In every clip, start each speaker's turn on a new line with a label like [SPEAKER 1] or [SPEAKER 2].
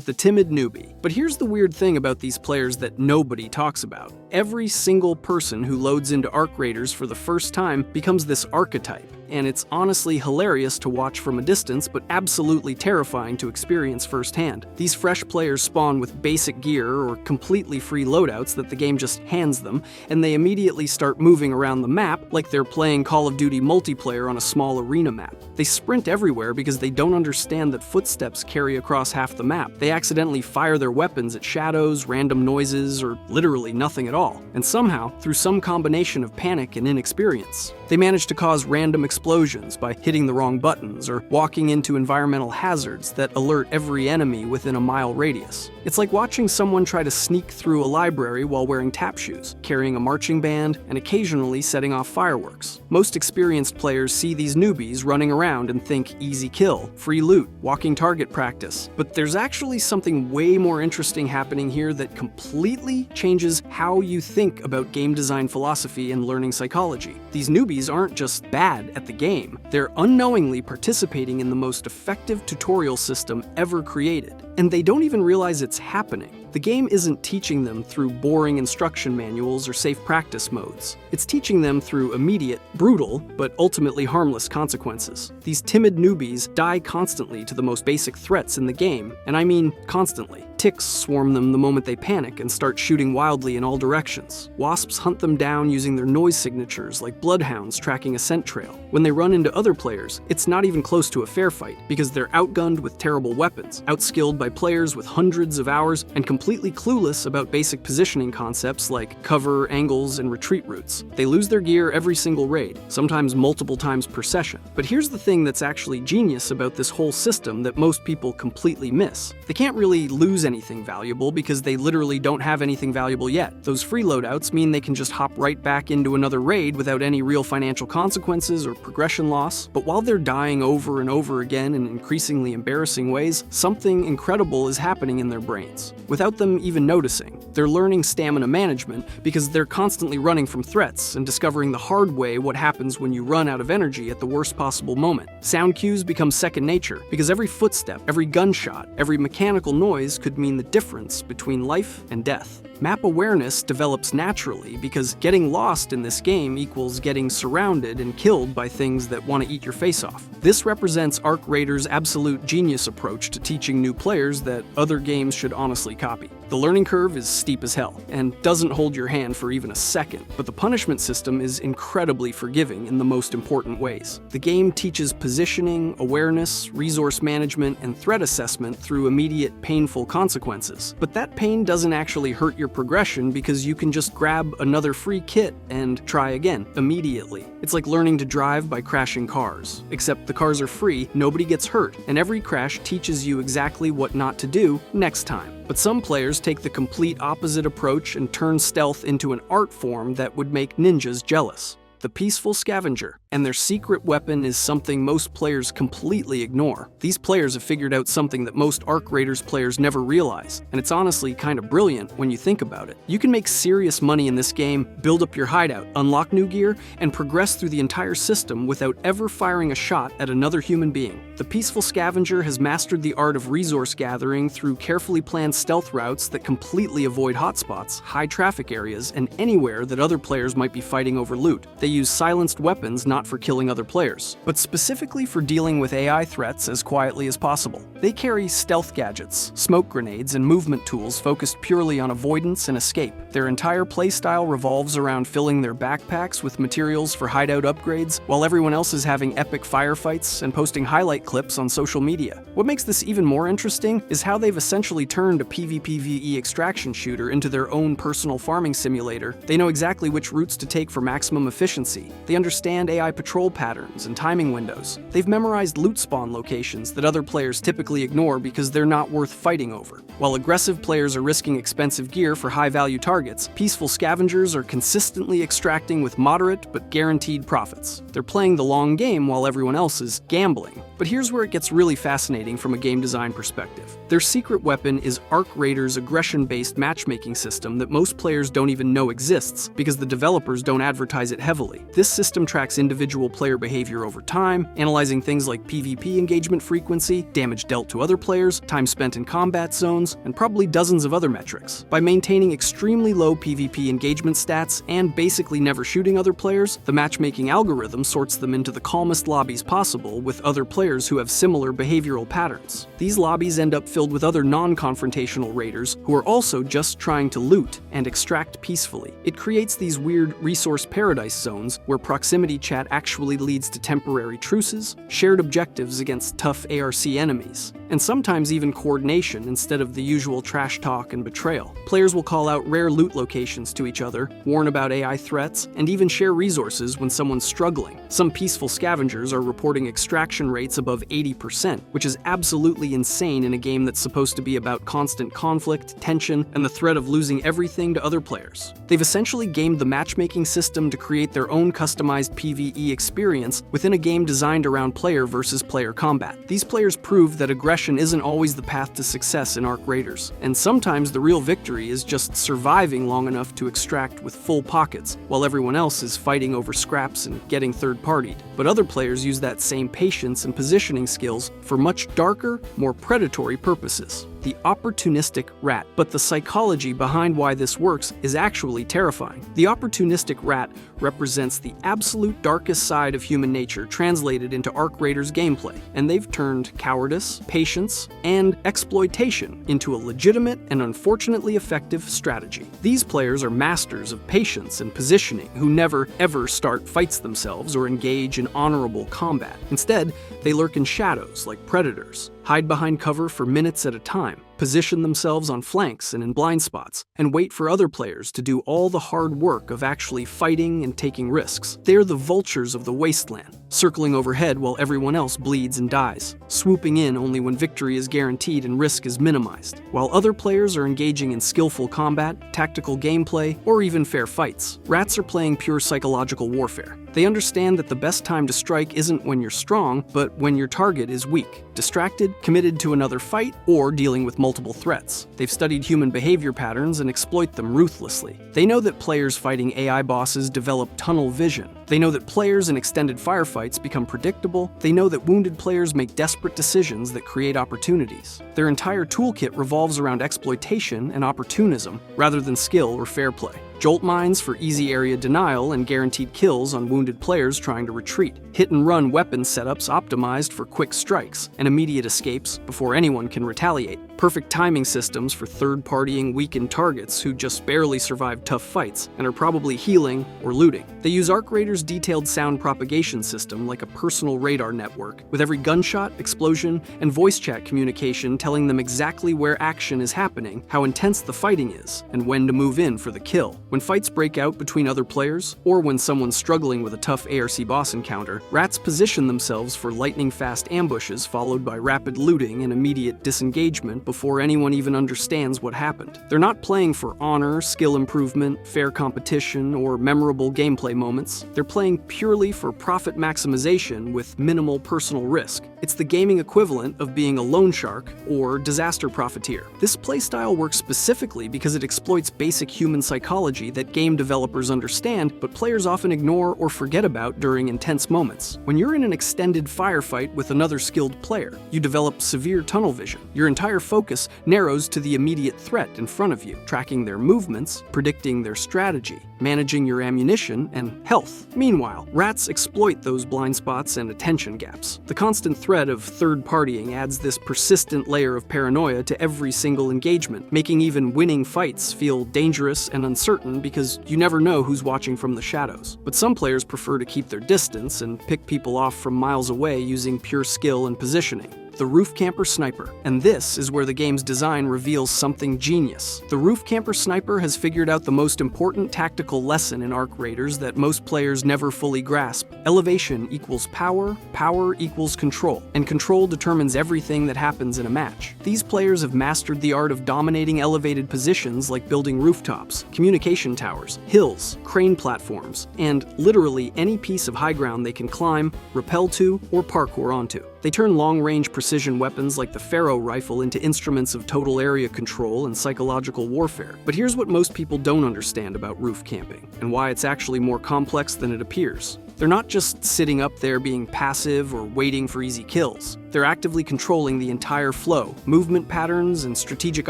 [SPEAKER 1] the timid newbie. But here's the weird thing about these players that nobody talks about. Every single person who loads into Arc Raiders for the first time becomes this archetype, and it's honestly hilarious to watch from a distance, but absolutely terrifying to experience firsthand. These fresh players spawn with basic gear or completely free loadouts that the game just hands them, and they immediately start moving around the map like they're playing Call of Duty multiplayer on a small arena map. They sprint everywhere because they don't understand that footsteps carry across half the map. They accidentally fire their weapons at shadows, random noises, or literally nothing at all. And somehow, through some combination of panic and inexperience, they manage to cause random explosions by hitting the wrong buttons or walking into environmental hazards that alert every enemy within a mile radius. It's like watching someone try to sneak through a library while wearing tap shoes, carrying a marching band, and occasionally setting off fireworks. Most experienced players see these newbies running around and think easy kill, free loot, walking target practice. But there's actually something way more interesting happening here that completely changes how you think about game design philosophy and learning psychology. These newbies aren't just bad at the game, they're unknowingly participating in the most effective tutorial system ever created. And they don't even realize it's happening. The game isn't teaching them through boring instruction manuals or safe practice modes. It's teaching them through immediate, brutal, but ultimately harmless consequences. These timid newbies die constantly to the most basic threats in the game, and I mean constantly. Ticks swarm them the moment they panic and start shooting wildly in all directions. Wasps hunt them down using their noise signatures like bloodhounds tracking a scent trail. When they run into other players, it's not even close to a fair fight because they're outgunned with terrible weapons, outskilled by players with hundreds of hours, and completely clueless about basic positioning concepts like cover, angles, and retreat routes. They lose their gear every single raid, sometimes multiple times per session. But here's the thing that's actually genius about this whole system that most people completely miss. They can't really lose anything valuable because they literally don't have anything valuable yet. Those free loadouts mean they can just hop right back into another raid without any real financial consequences or progression loss. But while they're dying over and over again in increasingly embarrassing ways, something incredible is happening in their brains. Without them even noticing, they're learning stamina management because they're constantly running from threats and discovering the hard way what happens when you run out of energy at the worst possible moment. Sound cues become second nature because every footstep, every gunshot, every mechanical noise could mean the difference between life and death. Map awareness develops naturally because getting lost in this game equals getting surrounded and killed by things that want to eat your face off. This represents Arc Raiders' absolute genius approach to teaching new players that other games should honestly copy. The learning curve is steep as hell and doesn't hold your hand for even a second, but the punishment system is incredibly forgiving in the most important ways. The game teaches positioning, awareness, resource management, and threat assessment through immediate, painful consequences. But that pain doesn't actually hurt your progression because you can just grab another free kit and try again immediately. It's like learning to drive by crashing cars, except the cars are free, nobody gets hurt, and every crash teaches you exactly what not to do next time. But some players take the complete opposite approach and turn stealth into an art form that would make ninjas jealous. The peaceful scavenger, and their secret weapon is something most players completely ignore. These players have figured out something that most Arc Raiders players never realize, and it's honestly kind of brilliant when you think about it. You can make serious money in this game, build up your hideout, unlock new gear, and progress through the entire system without ever firing a shot at another human being. The peaceful scavenger has mastered the art of resource gathering through carefully planned stealth routes that completely avoid hotspots, high traffic areas, and anywhere that other players might be fighting over loot. They use silenced weapons not for killing other players, but specifically for dealing with AI threats as quietly as possible. They carry stealth gadgets, smoke grenades, and movement tools focused purely on avoidance and escape. Their entire playstyle revolves around filling their backpacks with materials for hideout upgrades, while everyone else is having epic firefights and posting highlight clips on social media. What makes this even more interesting is how they've essentially turned a PvPvE extraction shooter into their own personal farming simulator. They know exactly which routes to take for maximum efficiency. They understand AI patrol patterns and timing windows. They've memorized loot spawn locations that other players typically ignore because they're not worth fighting over. While aggressive players are risking expensive gear for high-value targets, peaceful scavengers are consistently extracting with moderate but guaranteed profits. They're playing the long game while everyone else is gambling. But But here's where it gets really fascinating from a game design perspective. Their secret weapon is Arc Raiders' aggression-based matchmaking system that most players don't even know exists because the developers don't advertise it heavily. This system tracks individual player behavior over time, analyzing things like PvP engagement frequency, damage dealt to other players, time spent in combat zones, and probably dozens of other metrics. By maintaining extremely low PvP engagement stats and basically never shooting other players, the matchmaking algorithm sorts them into the calmest lobbies possible with other players who have similar behavioral patterns. These lobbies end up filled with other non-confrontational raiders who are also just trying to loot and extract peacefully. It creates these weird resource paradise zones where proximity chat actually leads to temporary truces, shared objectives against tough ARC enemies, and sometimes even coordination instead of the usual trash talk and betrayal. Players will call out rare loot locations to each other, warn about AI threats, and even share resources when someone's struggling. Some peaceful scavengers are reporting extraction rates above 80%, which is absolutely insane in a game that's supposed to be about constant conflict, tension, and the threat of losing everything to other players. They've essentially gamed the matchmaking system to create their own customized PvE experience within a game designed around player versus player combat. These players prove that aggression isn't always the path to success in Arc Raiders, and sometimes the real victory is just surviving long enough to extract with full pockets, while everyone else is fighting over scraps and getting third-partied. But other players use that same patience and positioning skills for much darker, more predatory purposes. The opportunistic rat. But the psychology behind why this works is actually terrifying. The opportunistic rat represents the absolute darkest side of human nature translated into Arc Raiders gameplay, and they've turned cowardice, patience, and exploitation into a legitimate and unfortunately effective strategy. These players are masters of patience and positioning who never ever start fights themselves or engage in honorable combat. Instead, they lurk in shadows like predators, hide behind cover for minutes at a time, position themselves on flanks and in blind spots, and wait for other players to do all the hard work of actually fighting and taking risks. They're the vultures of the wasteland, circling overhead while everyone else bleeds and dies, swooping in only when victory is guaranteed and risk is minimized, while other players are engaging in skillful combat, tactical gameplay, or even fair fights. Rats are playing pure psychological warfare. They understand that the best time to strike isn't when you're strong, but when your target is weak, distracted, committed to another fight, or dealing with multiple threats. They've studied human behavior patterns and exploit them ruthlessly. They know that players fighting AI bosses develop tunnel vision. They know that players in extended firefights become predictable. They know that wounded players make desperate decisions that create opportunities. Their entire toolkit revolves around exploitation and opportunism, rather than skill or fair play. Jolt mines for easy area denial and guaranteed kills on wounded players trying to retreat. Hit-and-run weapon setups optimized for quick strikes and immediate escapes before anyone can retaliate. Perfect timing systems for third-partying weakened targets who just barely survive tough fights and are probably healing or looting. They use Arc Raiders' detailed sound propagation system like a personal radar network, with every gunshot, explosion, and voice chat communication telling them exactly where action is happening, how intense the fighting is, and when to move in for the kill. When fights break out between other players, or when someone's struggling with a tough ARC boss encounter, rats position themselves for lightning-fast ambushes followed by rapid looting and immediate disengagement before anyone even understands what happened. They're not playing for honor, skill improvement, fair competition, or memorable gameplay moments. They're playing purely for profit maximization with minimal personal risk. It's the gaming equivalent of being a loan shark or disaster profiteer. This playstyle works specifically because it exploits basic human psychology that game developers understand, but players often ignore or forget about during intense moments. When you're in an extended firefight with another skilled player, you develop severe tunnel vision. Your entire focus narrows to the immediate threat in front of you, tracking their movements, predicting their strategy, managing your ammunition and health. Meanwhile, rats exploit those blind spots and attention gaps. The constant threat of third-partying adds this persistent layer of paranoia to every single engagement, making even winning fights feel dangerous and uncertain because you never know who's watching from the shadows. But some players prefer to keep their distance and pick people off from miles away using pure skill and positioning. The Roof Camper Sniper. And this is where the game's design reveals something genius. The Roof Camper Sniper has figured out the most important tactical lesson in Arc Raiders that most players never fully grasp. Elevation equals power, power equals control, and control determines everything that happens in a match. These players have mastered the art of dominating elevated positions like building rooftops, communication towers, hills, crane platforms, and literally any piece of high ground they can climb, rappel to, or parkour onto. They turn long-range precision weapons like the Pharaoh rifle into instruments of total area control and psychological warfare. But here's what most people don't understand about roof camping, and why it's actually more complex than it appears. They're not just sitting up there being passive or waiting for easy kills. They're actively controlling the entire flow, movement patterns, and strategic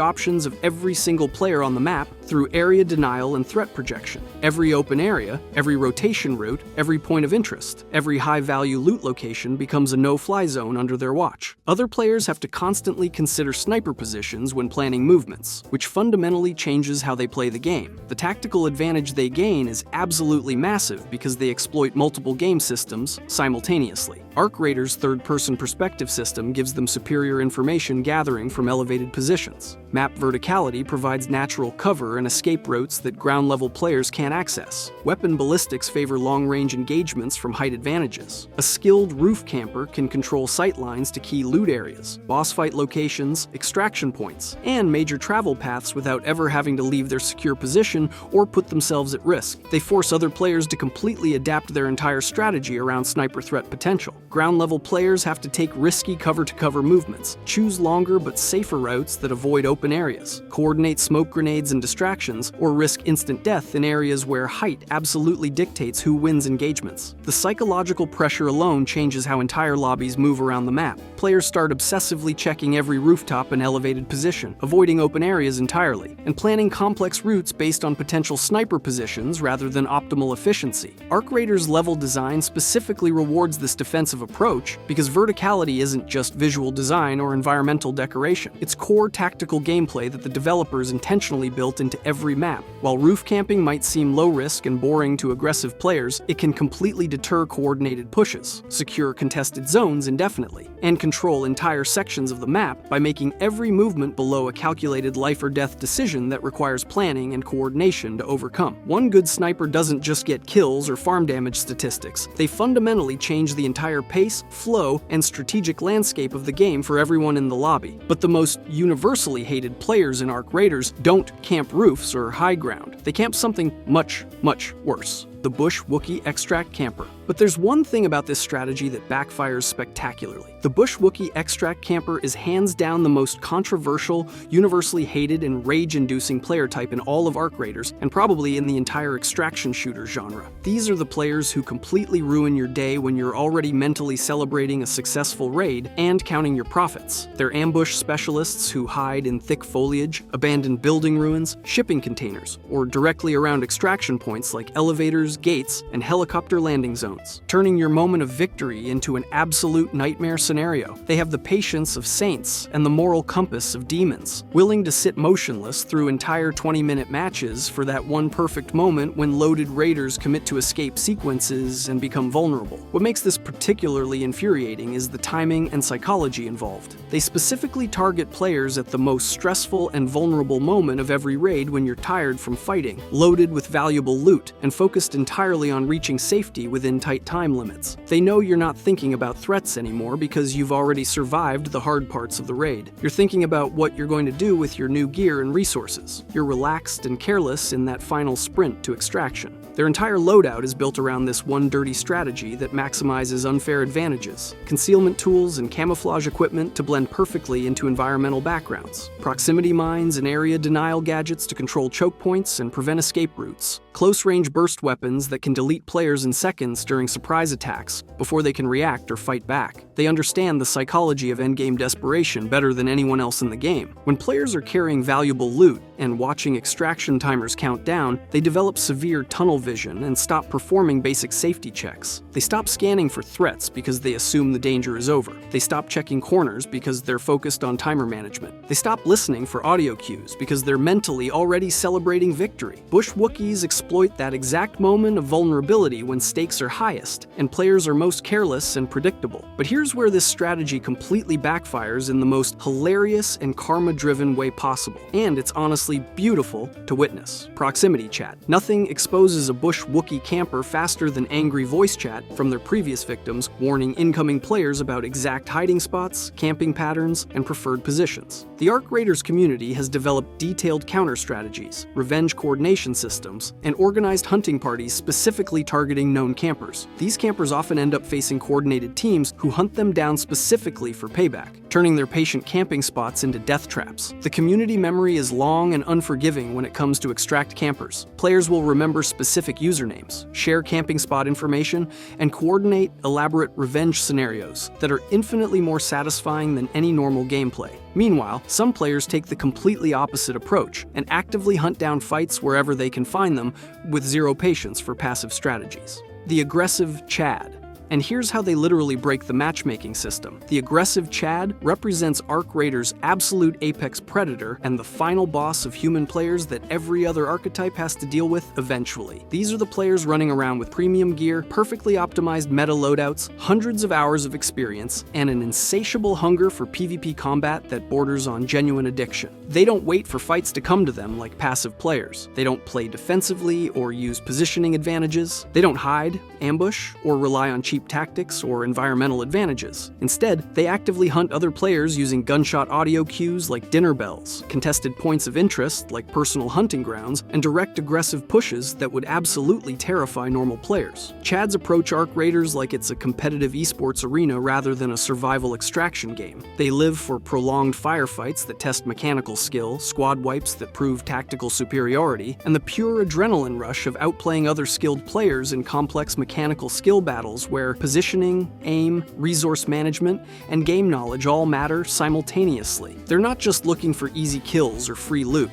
[SPEAKER 1] options of every single player on the map through area denial and threat projection. Every open area, every rotation route, every point of interest, every high-value loot location becomes a no-fly zone under their watch. Other players have to constantly consider sniper positions when planning movements, which fundamentally changes how they play the game. The tactical advantage they gain is absolutely massive because they exploit multiple game systems simultaneously. Arc Raiders' third-person perspective system gives them superior information gathering from elevated positions. Map verticality provides natural cover and escape routes that ground-level players can't access. Weapon ballistics favor long-range engagements from height advantages. A skilled roof camper can control sight lines to key loot areas, boss fight locations, extraction points, and major travel paths without ever having to leave their secure position or put themselves at risk. They force other players to completely adapt their entire strategy around sniper threat potential. Ground-level players have to take risky cover-to-cover movements, choose longer but safer routes that avoid open areas, coordinate smoke grenades and distractions, or risk instant death in areas where height absolutely dictates who wins engagements. The psychological pressure alone changes how entire lobbies move around the map. Players start obsessively checking every rooftop and elevated position, avoiding open areas entirely, and planning complex routes based on potential sniper positions rather than optimal efficiency. Arc Raiders' level design specifically rewards this defensive approach because verticality isn't just visual design or environmental decoration. It's core tactical gameplay that the developers intentionally built into every map. While roof camping might seem low risk and boring to aggressive players, it can completely deter coordinated pushes, secure contested zones indefinitely, and control entire sections of the map by making every movement below a calculated life or death decision that requires planning and coordination to overcome. One good sniper doesn't just get kills or farm damage statistics, they fundamentally change the entire pace, flow, and strategic landscape of the game for everyone in the lobby. But the most universally hated players in Arc Raiders don't camp roofs or high ground. They camp something much, much worse: the bushwookie extract camper. But there's one thing about this strategy that backfires spectacularly. The bushwookie extract camper is hands down the most controversial, universally hated, and rage-inducing player type in all of Arc Raiders, and probably in the entire extraction shooter genre. These are the players who completely ruin your day when you're already mentally celebrating a successful raid and counting your profits. They're ambush specialists who hide in thick foliage, abandoned building ruins, shipping containers, or directly around extraction points like elevators, gates, and helicopter landing zones, turning your moment of victory into an absolute nightmare scenario. They have the patience of saints and the moral compass of demons, willing to sit motionless through entire 20-minute matches for that one perfect moment when loaded raiders commit to escape sequences and become vulnerable. What makes this particularly infuriating is the timing and psychology involved. They specifically target players at the most stressful and vulnerable moment of every raid when you're tired from fighting, loaded with valuable loot, and focused entirely on reaching safety within tight time limits. They know you're not thinking about threats anymore because you've already survived the hard parts of the raid. You're thinking about what you're going to do with your new gear and resources. You're relaxed and careless in that final sprint to extraction. Their entire loadout is built around this one dirty strategy that maximizes unfair advantages, concealment tools and camouflage equipment to blend perfectly into environmental backgrounds, proximity mines and area denial gadgets to control choke points and prevent escape routes, close-range burst weapons that can delete players in seconds during surprise attacks before they can react or fight back. They understand the psychology of endgame desperation better than anyone else in the game. When players are carrying valuable loot and watching extraction timers count down, they develop severe tunnel vision and stop performing basic safety checks. They stop scanning for threats because they assume the danger is over. They stop checking corners because they're focused on timer management. They stop listening for audio cues because they're mentally already celebrating victory. Bushwookies exploit that exact moment of vulnerability when stakes are highest and players are most careless and predictable. But here's where this strategy completely backfires in the most hilarious and karma-driven way possible. And it's honestly beautiful to witness. Proximity chat. Nothing exposes a a bushwookie camper faster than angry voice chat from their previous victims, warning incoming players about exact hiding spots, camping patterns, and preferred positions. The Arc Raiders community has developed detailed counter strategies, revenge coordination systems, and organized hunting parties specifically targeting known campers. These campers often end up facing coordinated teams who hunt them down specifically for payback, turning their patient camping spots into death traps. The community memory is long and unforgiving when it comes to extract campers. Players will remember specific usernames, share camping spot information, and coordinate elaborate revenge scenarios that are infinitely more satisfying than any normal gameplay. Meanwhile, some players take the completely opposite approach and actively hunt down fights wherever they can find them with zero patience for passive strategies. The aggressive Chad. And here's how they literally break the matchmaking system. The aggressive Chad represents Arc Raiders' absolute apex predator and the final boss of human players that every other archetype has to deal with eventually. These are the players running around with premium gear, perfectly optimized meta loadouts, hundreds of hours of experience, and an insatiable hunger for PvP combat that borders on genuine addiction. They don't wait for fights to come to them like passive players. They don't play defensively or use positioning advantages. They don't hide, ambush, or rely on cheap tactics or environmental advantages. Instead, they actively hunt other players using gunshot audio cues like dinner bells, contested points of interest like personal hunting grounds, and direct aggressive pushes that would absolutely terrify normal players. Chads approach Arc Raiders like it's a competitive esports arena rather than a survival extraction game. They live for prolonged firefights that test mechanical skill, squad wipes that prove tactical superiority, and the pure adrenaline rush of outplaying other skilled players in complex mechanical skill battles where positioning, aim, resource management, and game knowledge all matter simultaneously. They're not just looking for easy kills or free loot.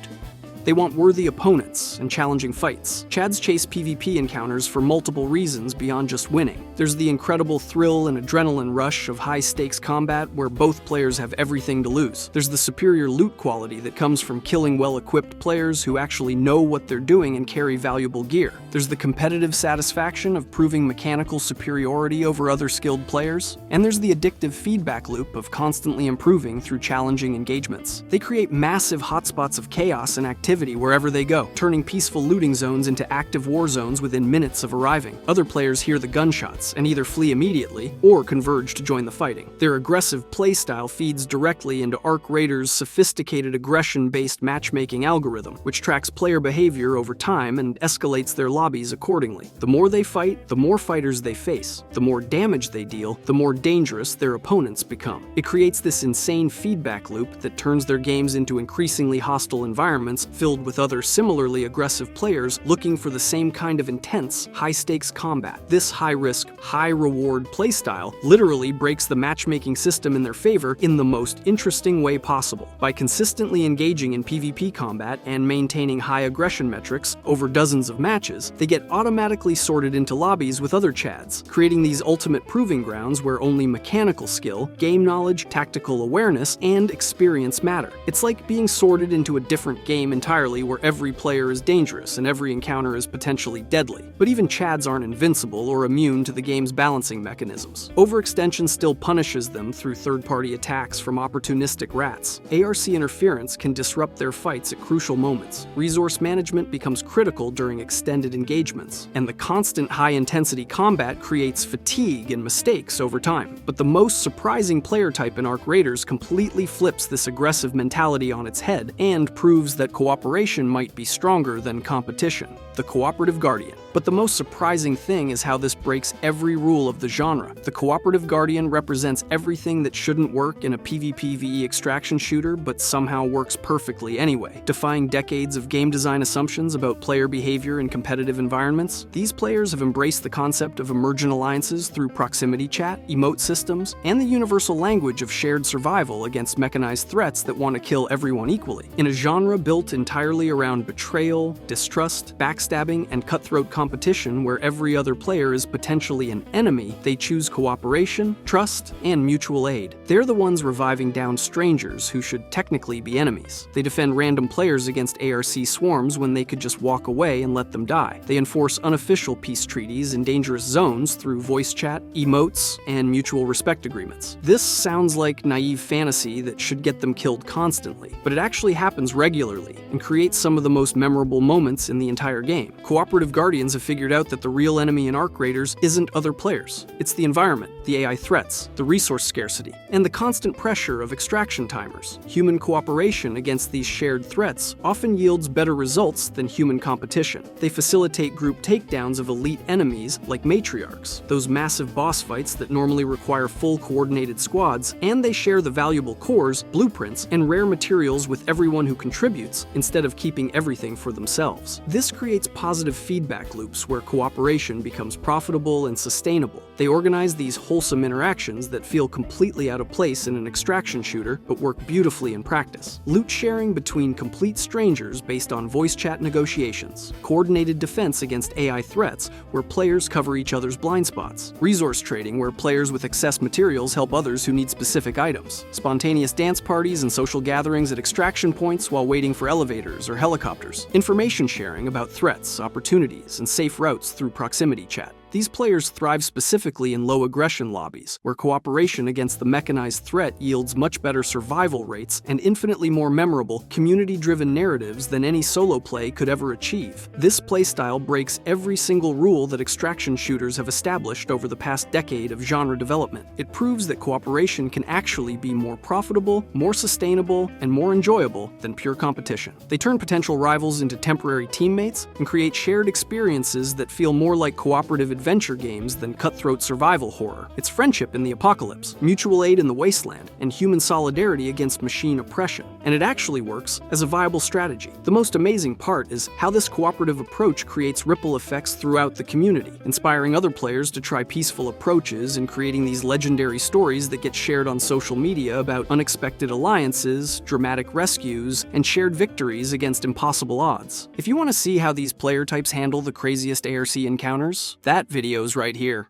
[SPEAKER 1] They want worthy opponents and challenging fights. Chads chase PvP encounters for multiple reasons beyond just winning. There's the incredible thrill and adrenaline rush of high-stakes combat where both players have everything to lose. There's the superior loot quality that comes from killing well-equipped players who actually know what they're doing and carry valuable gear. There's the competitive satisfaction of proving mechanical superiority over other skilled players. And there's the addictive feedback loop of constantly improving through challenging engagements. They create massive hotspots of chaos and activity wherever they go, turning peaceful looting zones into active war zones within minutes of arriving. Other players hear the gunshots and either flee immediately or converge to join the fighting. Their aggressive playstyle feeds directly into Arc Raiders' sophisticated aggression-based matchmaking algorithm, which tracks player behavior over time and escalates their lobbies accordingly. The more they fight, the more fighters they face. The more damage they deal, the more dangerous their opponents become. It creates this insane feedback loop that turns their games into increasingly hostile environments filled with other similarly aggressive players looking for the same kind of intense, high-stakes combat. This high-risk, high-reward playstyle literally breaks the matchmaking system in their favor in the most interesting way possible. By consistently engaging in PvP combat and maintaining high aggression metrics over dozens of matches, they get automatically sorted into lobbies with other Chads, creating these ultimate proving grounds where only mechanical skill, game knowledge, tactical awareness, and experience matter. It's like being sorted into a different game entirely where every player is dangerous and every encounter is potentially deadly. But even Chads aren't invincible or immune to the game's balancing mechanisms. Overextension still punishes them through third-party attacks from opportunistic rats. ARC interference can disrupt their fights at crucial moments. Resource management becomes critical during extended engagements, and the constant high-intensity combat creates fatigue and mistakes over time. But the most surprising player type in Arc Raiders completely flips this aggressive mentality on its head and proves that cooperation might be stronger than competition. The Cooperative Guardian. But the most surprising thing is how this breaks every rule of the genre. The Cooperative Guardian represents everything that shouldn't work in a PvPvE extraction shooter but somehow works perfectly anyway. Defying decades of game design assumptions about player behavior in competitive environments, these players have embraced the concept of emergent alliances through proximity chat, emote systems, and the universal language of shared survival against mechanized threats that want to kill everyone equally. In a genre built entirely around betrayal, distrust, backstabbing, and cutthroat competition where every other player is potentially an enemy, they choose cooperation, trust, and mutual aid. They're the ones reviving downed strangers who should technically be enemies. They defend random players against ARC swarms when they could just walk away and let them die. They enforce unofficial peace treaties in dangerous zones through voice chat, emotes, and mutual respect agreements. This sounds like naive fantasy that should get them killed constantly, but it actually happens regularly and creates some of the most memorable moments in the entire game. game. Cooperative Guardians have figured out that the real enemy in Arc Raiders isn't other players. It's the environment, the AI threats, the resource scarcity, and the constant pressure of extraction timers. Human cooperation against these shared threats often yields better results than human competition. They facilitate group takedowns of elite enemies like matriarchs, those massive boss fights that normally require full coordinated squads, and they share the valuable cores, blueprints, and rare materials with everyone who contributes, instead of keeping everything for themselves. This creates positive feedback loops where cooperation becomes profitable and sustainable. They organize these wholesome interactions that feel completely out of place in an extraction shooter, but work beautifully in practice. Loot sharing between complete strangers based on voice chat negotiations. Coordinated defense against AI threats, where players cover each other's blind spots. Resource trading, where players with excess materials help others who need specific items. Spontaneous dance parties and social gatherings at extraction points while waiting for elevators or helicopters. Information sharing about threats, opportunities, and safe routes through proximity chat. These players thrive specifically in low-aggression lobbies, where cooperation against the mechanized threat yields much better survival rates and infinitely more memorable, community-driven narratives than any solo play could ever achieve. This playstyle breaks every single rule that extraction shooters have established over the past decade of genre development. It proves that cooperation can actually be more profitable, more sustainable, and more enjoyable than pure competition. They turn potential rivals into temporary teammates and create shared experiences that feel more like cooperative adventure games than cutthroat survival horror. It's friendship in the apocalypse, mutual aid in the wasteland, and human solidarity against machine oppression. And it actually works as a viable strategy. The most amazing part is how this cooperative approach creates ripple effects throughout the community, inspiring other players to try peaceful approaches and creating these legendary stories that get shared on social media about unexpected alliances, dramatic rescues, and shared victories against impossible odds. If you want to see how these player types handle the craziest ARC encounters, that video's right here.